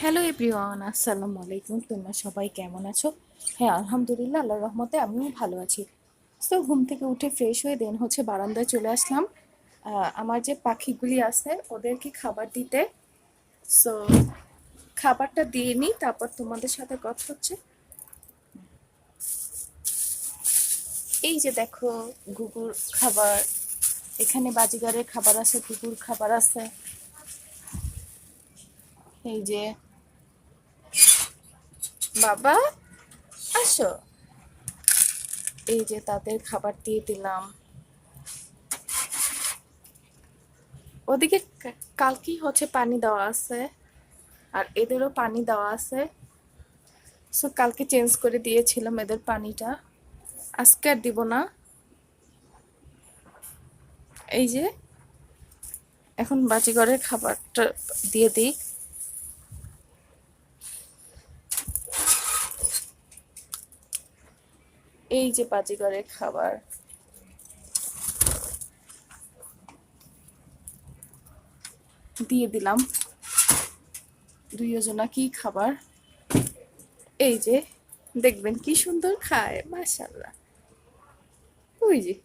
Hello everyone, আসসালামু আলাইকুম। তোমরা সবাই কেমন আছো? হ্যাঁ, আলহামদুলিল্লাহ, আল্লাহর রহমতে আমিও ভালো আছি। তো ঘুম থেকে উঠে ফ্রেশ হয়ে দেন বারান্দায় চলে আসলাম। আমার যে পাখিগুলি আছে ওদেরকে খাবার দিতে। সো খাবারটা দিয়ে নিই, তারপর তোমাদের সাথে কথা হচ্ছে। এই যে দেখো, গুগুর খাবার, এখানে বাজিগারের খাবার আছে, গুগুর খাবার আছে। এই যে বাবা, আসো। এই যে তাদের খাবার দিয়ে দিলাম। ওদিকে কালকেই পানি দেওয়া আছে, আর এদেরও পানি দেওয়া আছে। সো কালকে চেঞ্জ করে দিয়েছিলাম এদের পানিটা, আজকে আর দিব না। এই যে এখন বাজিঘরের খাবারটা দিয়ে দিই। এই যে বাজিঘরের খাবার দিয়ে দিলাম। দুইজনা কি খাবার, এই যে দেখবেন কি সুন্দর খায়, মাশাআল্লাহ। ওই যে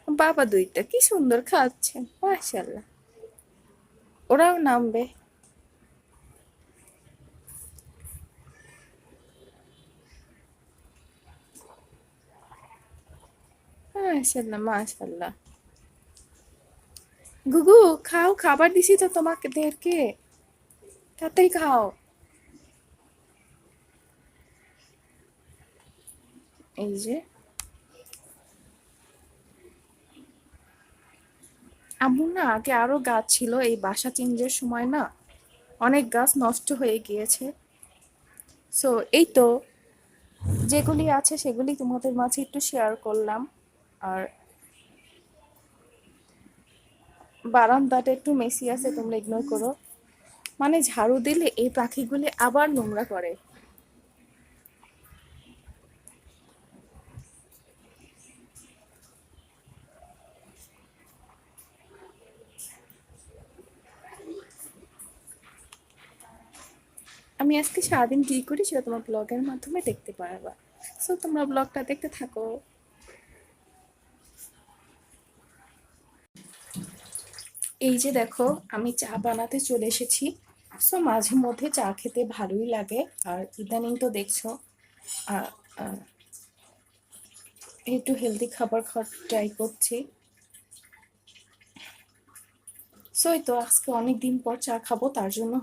বাবা দুইটা কি সুন্দর খাচ্ছে, মাশাআল্লাহ। ওরাও নামবে। মাশাআল্লাহ মাশাআল্লাহ। গুগু, খাও, খাবার দিছি তো তোমাকে দেরকে, তাড়াতাড়ি খাও। এই যে আম্মুর না আগে আরো গাছ ছিল, এই বাসা চেঞ্জের সময় না অনেক গাছ নষ্ট হয়ে গিয়েছে। সো এই তো যেগুলি আছে সেগুলি তোমাদের মাঝে একটু শেয়ার করলাম। আর বারান্দাটা একটু মেসি আছে, তোমরা ইগনোর করো। মানে ঝাড়ু দিলে এই পাখিগুলি আবার নোংরা করে। আমি আজকে সারাদিন কি করি সেটা তোমার ব্লগের মাধ্যমে দেখতে পারবা। সো তোমরা ব্লগটা দেখতে থাকো। এই যে দেখো, আমি চা বানাতে চলে এসেছি। সো মাঝে মধ্যে চা খেতে ভালোই লাগে। আর ইদানিং তো দেখছো আহ, আহ, একটু হেলদি খাবার খাওয়ার ট্রাই করছি। সো এই তো আজকে অনেক দিন পর চা খাবো, তার জন্য